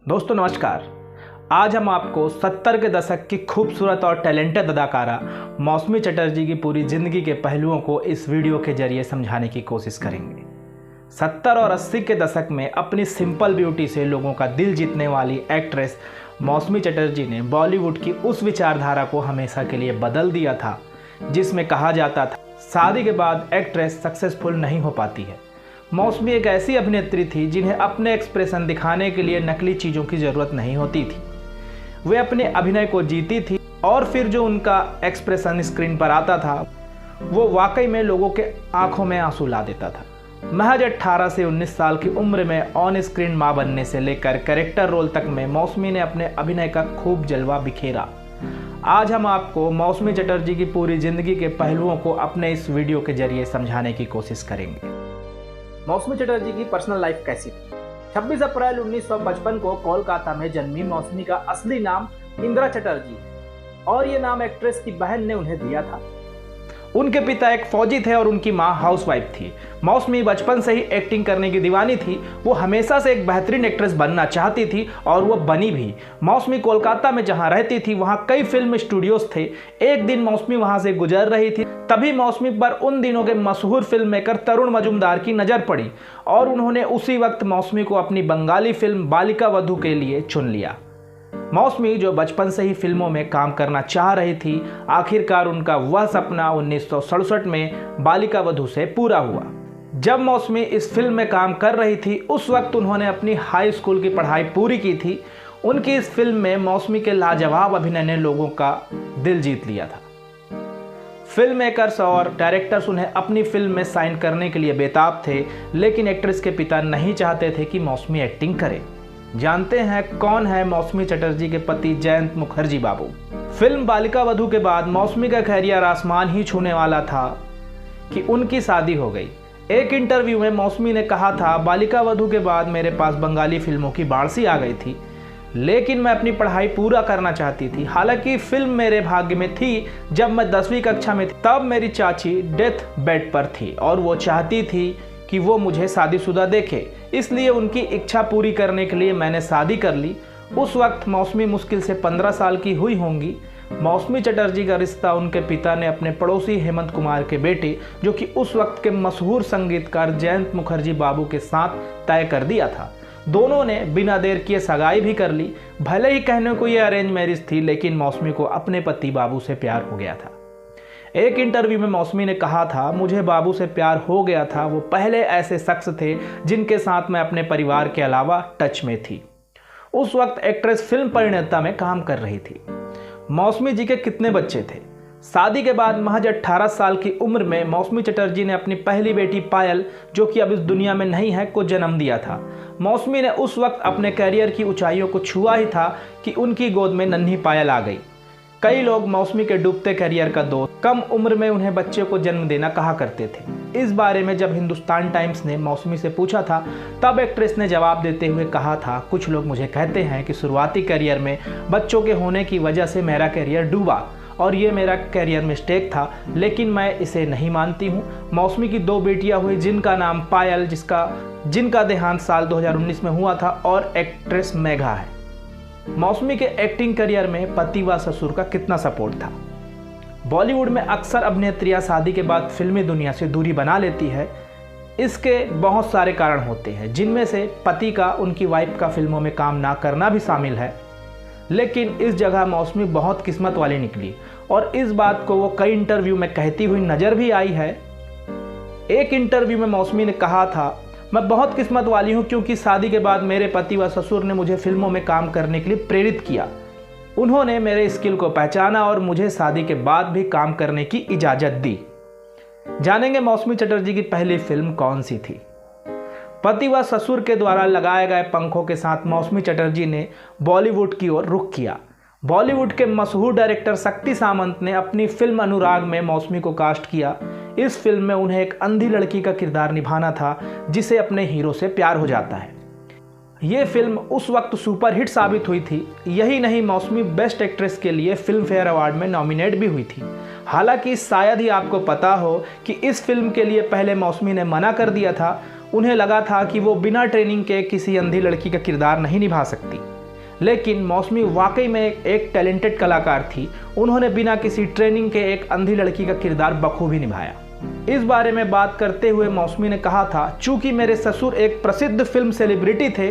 दोस्तों नमस्कार। आज हम आपको 70 के दशक की खूबसूरत और टैलेंटेड अदाकारा मौसमी चटर्जी की पूरी ज़िंदगी के पहलुओं को इस वीडियो के जरिए समझाने की कोशिश करेंगे। 70 और 80 के दशक में अपनी सिंपल ब्यूटी से लोगों का दिल जीतने वाली एक्ट्रेस मौसमी चटर्जी ने बॉलीवुड की उस विचारधारा को हमेशा के लिए बदल दिया था जिसमें कहा जाता था शादी के बाद एक्ट्रेस सक्सेसफुल नहीं हो पाती है। मौसमी एक ऐसी अभिनेत्री थी जिन्हें अपने एक्सप्रेशन दिखाने के लिए नकली चीज़ों की ज़रूरत नहीं होती थी। वे अपने अभिनय को जीती थी और फिर जो उनका एक्सप्रेशन स्क्रीन पर आता था वो वाकई में लोगों के आंखों में आंसू ला देता था। महज 18 से 19 साल की उम्र में ऑन स्क्रीन मां बनने से लेकर कैरेक्टर रोल तक में मौसमी ने अपने अभिनय का खूब जलवा बिखेरा। आज हम आपको मौसमी चटर्जी की पूरी ज़िंदगी के पहलुओं को अपने इस वीडियो के जरिए समझाने की कोशिश करेंगे। मौसमी चटर्जी की पर्सनल लाइफ कैसी थी? 26 अप्रैल 1955 को कोलकाता में जन्मी मौसमी का असली नाम इंदिरा चटर्जी है और ये नाम एक्ट्रेस की बहन ने उन्हें दिया था। उनके पिता एक फौजी थे और उनकी मां हाउसवाइफ थी। मौसमी बचपन से ही एक्टिंग करने की दीवानी थी। वो हमेशा से एक बेहतरीन एक्ट्रेस बनना चाहती थी और वो बनी भी। मौसमी कोलकाता में जहां रहती थी वहां कई फिल्म स्टूडियोज थे। एक दिन मौसमी वहां से गुजर रही थी, तभी मौसमी पर उन दिनों के मशहूर फिल्म मेकर तरुण मजूमदार की नज़र पड़ी और उन्होंने उसी वक्त मौसमी को अपनी बंगाली फिल्म बालिका वधू के लिए चुन लिया। मौसमी जो बचपन से ही फिल्मों में काम करना चाह रही थी, आखिरकार उनका वह सपना 1967 में बालिका वधू से पूरा हुआ। जब मौसमी इस फिल्म में काम कर रही थी उस वक्त उन्होंने अपनी हाई स्कूल की पढ़ाई पूरी की थी। उनकी इस फिल्म में मौसमी के लाजवाब अभिनय ने लोगों का दिल जीत लिया था। फिल्म मेकर्स और डायरेक्टर्स उन्हें अपनी फिल्म में साइन करने के लिए बेताब थे, लेकिन एक्ट्रेस के पिता नहीं चाहते थे कि मौसमी एक्टिंग करे। जानते हैं कौन है मौसमी चटर्जी के पति जयंत मुखर्जी बाबू। फिल्म बालिका वधू के बाद मौसमी का कैरियर आसमान ही छूने वाला था कि उनकी शादी हो गई। एक इंटरव्यू में मौसमी ने कहा था, बालिका वधू के बाद मेरे पास बंगाली फिल्मों की बाढ़ सी आ गई थी, लेकिन मैं अपनी पढ़ाई पूरा करना चाहती थी। हालांकि फिल्म मेरे भाग्य में थी। जब मैं 10वीं कक्षा में थी तब मेरी चाची डेथ बेड पर थी और वो चाहती थी कि वो मुझे शादीशुदा देखे, इसलिए उनकी इच्छा पूरी करने के लिए मैंने शादी कर ली। उस वक्त मौसमी मुश्किल से 15 साल की हुई होंगी। मौसमी चटर्जी का रिश्ता उनके पिता ने अपने पड़ोसी हेमंत कुमार के बेटे, जो कि उस वक्त के मशहूर संगीतकार जयंत मुखर्जी बाबू के साथ तय कर दिया था। दोनों ने बिना देर किए सगाई भी कर ली। भले ही कहने को ये अरेंज मैरिज थी, लेकिन मौसमी को अपने पति बाबू से प्यार हो गया था। एक इंटरव्यू में मौसमी ने कहा था, मुझे बाबू से प्यार हो गया था। वो पहले ऐसे शख्स थे जिनके साथ मैं अपने परिवार के अलावा टच में थी। उस वक्त एक्ट्रेस फिल्म परिणीता में काम कर रही थी। मौसमी जी के कितने बच्चे थे? शादी के बाद महज 18 साल की उम्र में मौसमी चटर्जी ने अपनी पहली बेटी पायल, जो कि अब इस दुनिया में नहीं है, को जन्म दिया था। मौसमी ने उस वक्त अपने कैरियर की ऊंचाइयों को छुआ ही था कि उनकी गोद में नन्ही पायल आ गई। कई लोग मौसमी के डूबते कैरियर का दोस्त कम उम्र में उन्हें बच्चे को जन्म देना कहा करते थे। इस बारे में जब हिंदुस्तान टाइम्स ने मौसमी से पूछा था तब एक्ट्रेस ने जवाब देते हुए कहा था, कुछ लोग मुझे कहते हैं कि शुरुआती करियर में बच्चों के होने की वजह से मेरा करियर डूबा और ये मेरा करियर मिस्टेक था, लेकिन मैं इसे नहीं मानती हूँ। मौसमी की 2 बेटियाँ हुई जिनका नाम पायल, जिनका देहांत साल 2019 में हुआ था, और एक्ट्रेस मेघा है। मौसमी के एक्टिंग करियर में पति व ससुर का कितना सपोर्ट था? बॉलीवुड में अक्सर अभिनेत्रियां शादी के बाद फिल्मी दुनिया से दूरी बना लेती है। इसके बहुत सारे कारण होते हैं, जिनमें से पति का उनकी वाइफ का फिल्मों में काम ना करना भी शामिल है। लेकिन इस जगह मौसमी बहुत किस्मत वाली निकली और इस बात को वो कई इंटरव्यू में कहती हुई नज़र भी आई है। एक इंटरव्यू में मौसमी ने कहा था, मैं बहुत किस्मत वाली हूँ क्योंकि शादी के बाद मेरे पति व ससुर ने मुझे फिल्मों में काम करने के लिए प्रेरित किया। उन्होंने मेरे स्किल को पहचाना और मुझे शादी के बाद भी काम करने की इजाज़त दी। जानेंगे मौसमी चटर्जी की पहली फिल्म कौन सी थी? पति व ससुर के द्वारा लगाए गए पंखों के साथ मौसमी चटर्जी ने बॉलीवुड की ओर रुख किया। बॉलीवुड के मशहूर डायरेक्टर शक्ति सामंत ने अपनी फिल्म अनुराग में मौसमी को कास्ट किया। इस फिल्म में उन्हें एक अंधी लड़की का किरदार निभाना था जिसे अपने हीरो से प्यार हो जाता है। ये फिल्म उस वक्त सुपरहिट साबित हुई थी। यही नहीं, मौसमी बेस्ट एक्ट्रेस के लिए फिल्म फेयर अवार्ड में नॉमिनेट भी हुई थी। हालांकि शायद ही आपको पता हो कि इस फिल्म के लिए पहले मौसमी ने मना कर दिया था। उन्हें लगा था कि वो बिना ट्रेनिंग के किसी अंधी लड़की का किरदार नहीं निभा सकती। लेकिन मौसमी वाकई में एक टैलेंटेड कलाकार थी। उन्होंने बिना किसी ट्रेनिंग के एक अंधी लड़की का किरदार बखूबी निभाया। इस बारे में बात करते हुए मौसमी ने कहा था, चूंकि मेरे ससुर एक प्रसिद्ध फिल्म सेलिब्रिटी थे,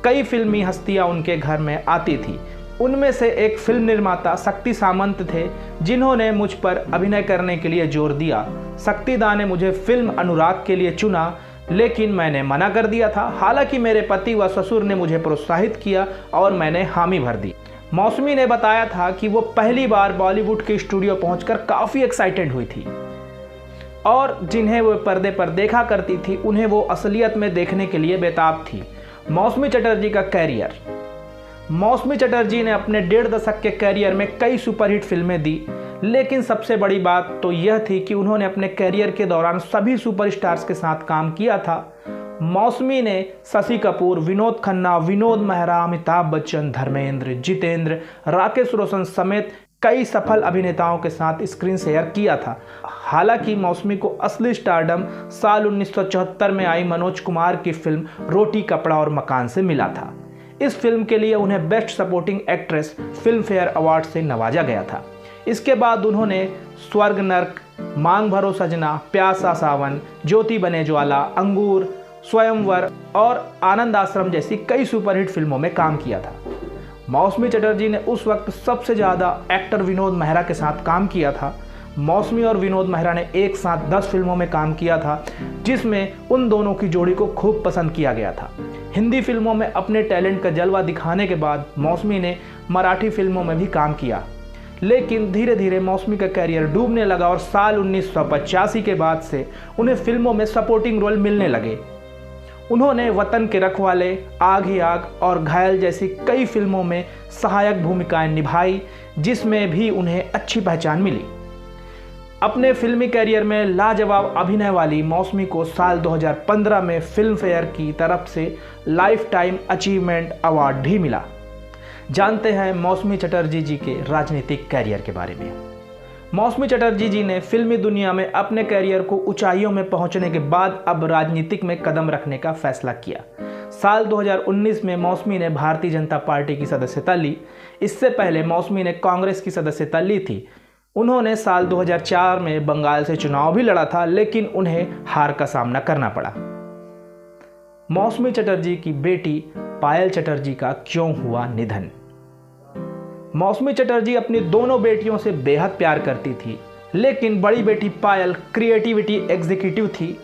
कई फिल्मी हस्तियां उनके घर में आती थी। उनमें से एक फिल्म निर्माता शक्ति सामंत थे, जिन्होंने मुझ पर अभिनय करने के लिए जोर दिया। शक्ति दा ने मुझे फिल्म अनुराग के लिए चुना, लेकिन मैंने मना कर दिया था। हालांकि मेरे पति व ससुर ने मुझे प्रोत्साहित किया और मैंने हामी भर दी। मौसमी ने बताया था कि वो पहली बार बॉलीवुड के स्टूडियो पहुंचकर काफ़ी एक्साइटेड हुई थी और जिन्हें वो पर्दे पर देखा करती थी, उन्हें वो असलियत में देखने के लिए बेताब थी। मौसमी चटर्जी का कैरियर। मौसमी चटर्जी ने अपने 1.5 दशक के कैरियर में कई सुपरहिट फिल्में दी, लेकिन सबसे बड़ी बात तो यह थी कि उन्होंने अपने कैरियर के दौरान सभी सुपरस्टार्स के साथ काम किया था। मौसमी ने शशि कपूर, विनोद खन्ना, विनोद मेहरा, अमिताभ बच्चन, धर्मेंद्र, जितेंद्र, राकेश रोशन समेत कई सफल अभिनेताओं के साथ स्क्रीन शेयर किया था। हालांकि मौसमी को असली स्टारडम साल 1974 में आई मनोज कुमार की फिल्म रोटी कपड़ा और मकान से मिला था। इस फिल्म के लिए उन्हें best supporting actress film fair award से नवाजा गया था। इसके बाद उन्होंने स्वर्ग नर्क, मांग भरो सजना, प्यासा सावन, ज्योति बने ज्वाला, अंगूर, स्वयंवर और आनंद आश्रम जैसी कई सुपरहिट फिल्मों में काम किया था। मौसमी चटर्जी ने उस वक्त सबसे ज़्यादा एक्टर विनोद मेहरा के साथ काम किया था। मौसमी और विनोद मेहरा ने एक साथ 10 फिल्मों में काम किया था, जिसमें उन दोनों की जोड़ी को खूब पसंद किया गया था। हिंदी फिल्मों में अपने टैलेंट का जलवा दिखाने के बाद मौसमी ने मराठी फिल्मों में भी काम किया, लेकिन धीरे धीरे मौसमी का कैरियर डूबने लगा और साल 1985 के बाद से उन्हें फिल्मों में सपोर्टिंग रोल मिलने लगे। उन्होंने वतन के रखवाले, आग ही आग और घायल जैसी कई फिल्मों में सहायक भूमिकाएं निभाई, जिसमें भी उन्हें अच्छी पहचान मिली। अपने फिल्मी कैरियर में लाजवाब अभिनय वाली मौसमी को साल 2015 में फिल्म फेयर की तरफ से लाइफ टाइम अचीवमेंट अवार्ड भी मिला। जानते हैं मौसमी चटर्जी जी के राजनीतिक कैरियर के बारे में। मौसमी चटर्जी जी ने फिल्मी दुनिया में अपने कैरियर को ऊंचाइयों में पहुंचने के बाद अब राजनीतिक में कदम रखने का फैसला किया। साल 2019 में मौसमी ने भारतीय जनता पार्टी की सदस्यता ली। इससे पहले मौसमी ने कांग्रेस की सदस्यता ली थी। उन्होंने साल 2004 में बंगाल से चुनाव भी लड़ा था, लेकिन उन्हें हार का सामना करना पड़ा। मौसमी चटर्जी की बेटी पायल चटर्जी का क्यों हुआ निधन। मौसमी चटर्जी अपनी दोनों बेटियों से बेहद प्यार करती थी, लेकिन बड़ी बेटी पायल क्रिएटिविटी एग्जीक्यूटिव थी।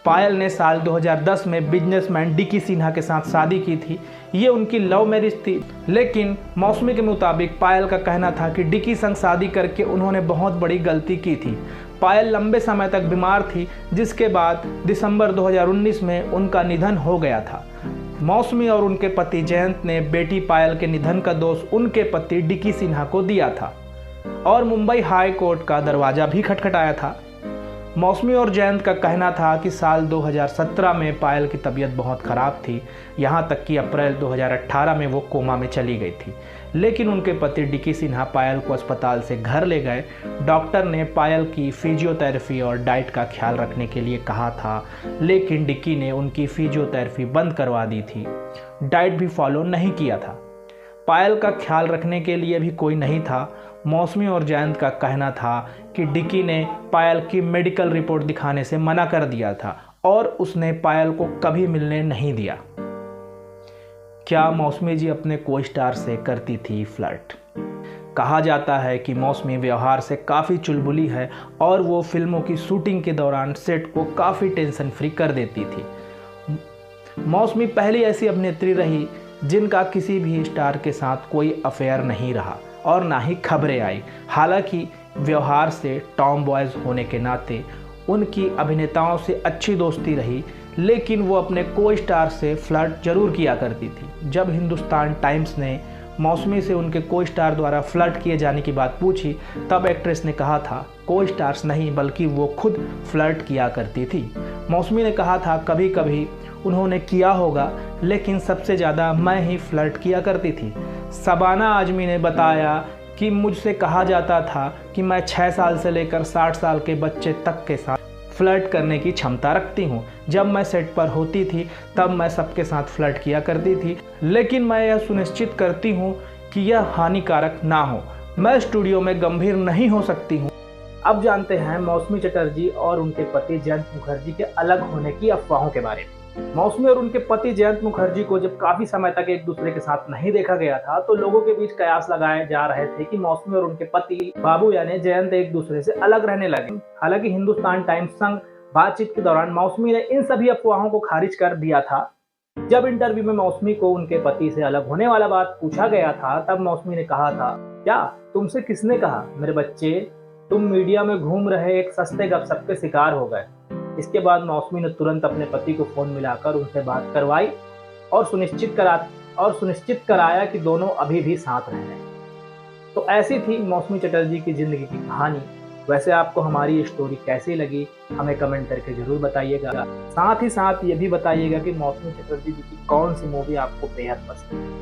पायल ने साल 2010 में बिजनेसमैन डिकी सिन्हा के साथ शादी की थी। ये उनकी लव मैरिज थी, लेकिन मौसमी के मुताबिक पायल का कहना था कि डिकी संग शादी करके उन्होंने बहुत बड़ी गलती की थी। पायल लंबे समय तक बीमार थी, जिसके बाद दिसंबर 2019 में उनका निधन हो गया था। मौसमी और उनके पति जयंत ने बेटी पायल के निधन का दोष उनके पति डिकी सिन्हा को दिया था और मुंबई हाई कोर्ट का दरवाजा भी खटखटाया था। मौसमी और जयंत का कहना था कि साल 2017 में पायल की तबीयत बहुत ख़राब थी, यहाँ तक कि अप्रैल 2018 में वो कोमा में चली गई थी। लेकिन उनके पति डिकी सिन्हा पायल को अस्पताल से घर ले गए। डॉक्टर ने पायल की फिजियोथेरेपी और डाइट का ख्याल रखने के लिए कहा था, लेकिन डिकी ने उनकी फिजियोथेरेपी बंद करवा दी थी। डाइट भी फॉलो नहीं किया था। पायल का ख्याल रखने के लिए भी कोई नहीं था। मौसमी और जयंत का कहना था कि डिकी ने पायल की मेडिकल रिपोर्ट दिखाने से मना कर दिया था और उसने पायल को कभी मिलने नहीं दिया। क्या मौसमी जी अपने को स्टार से करती थी फ्लर्ट। कहा जाता है कि मौसमी व्यवहार से काफ़ी चुलबुली है और वो फिल्मों की शूटिंग के दौरान सेट को काफ़ी टेंशन फ्री कर देती थी। मौसमी पहली ऐसी अभिनेत्री रही जिनका किसी भी स्टार के साथ कोई अफेयर नहीं रहा और ना ही खबरें आई। हालांकि व्यवहार से टॉम बॉयज़ होने के नाते उनकी अभिनेताओं से अच्छी दोस्ती रही, लेकिन वो अपने को स्टार से फ्लर्ट जरूर किया करती थी। जब हिंदुस्तान टाइम्स ने मौसमी से उनके को स्टार द्वारा फ्लर्ट किए जाने की बात पूछी, तब एक्ट्रेस ने कहा था को स्टार्स नहीं बल्कि वो खुद फ्लर्ट किया करती थी। मौसमी ने कहा था कभी कभी उन्होंने किया होगा, लेकिन सबसे ज़्यादा मैं ही फ्लर्ट किया करती थी। शबाना आजमी ने बताया कि मुझसे कहा जाता था कि मैं 6 साल से लेकर 60 साल के बच्चे तक के साथ फ्लर्ट करने की क्षमता रखती हूँ। जब मैं सेट पर होती थी तब मैं सबके साथ फ्लर्ट किया करती थी, लेकिन मैं यह सुनिश्चित करती हूँ कि यह हानिकारक ना हो। मैं स्टूडियो में गंभीर नहीं हो सकती हूँ। अब जानते हैं मौसमी चटर्जी और उनके पति जयंत मुखर्जी के अलग होने की अफवाहों के बारे में। मौसमी और उनके पति जयंत मुखर्जी को जब काफी समय तक एक दूसरे के साथ नहीं देखा गया था, तो लोगों के बीच कयास लगाए जा रहे थे कि मौसमी और उनके पति बाबू यानी जयंत एक दूसरे से अलग रहने लगे। हालांकि हिंदुस्तान टाइम्स संग बातचीत के दौरान मौसमी ने इन सभी अफवाहों को खारिज कर दिया था। जब इंटरव्यू में मौसमी को उनके पति से अलग होने वाला बात पूछा गया था, तब मौसमी ने कहा था, क्या तुमसे किसने कहा मेरे बच्चे, तुम मीडिया में घूम रहे एक सस्ते गपशप के शिकार हो गए। इसके बाद मौसमी ने तुरंत अपने पति को फोन मिलाकर उनसे बात करवाई और सुनिश्चित कराया कि दोनों अभी भी साथ रह रहे हैं। तो ऐसी थी मौसमी चटर्जी की जिंदगी की कहानी। वैसे आपको हमारी ये स्टोरी कैसी लगी हमें कमेंट करके जरूर बताइएगा। साथ ही साथ ये भी बताइएगा कि मौसमी चटर्जी जी की कौन सी मूवी आपको बेहद पसंद है।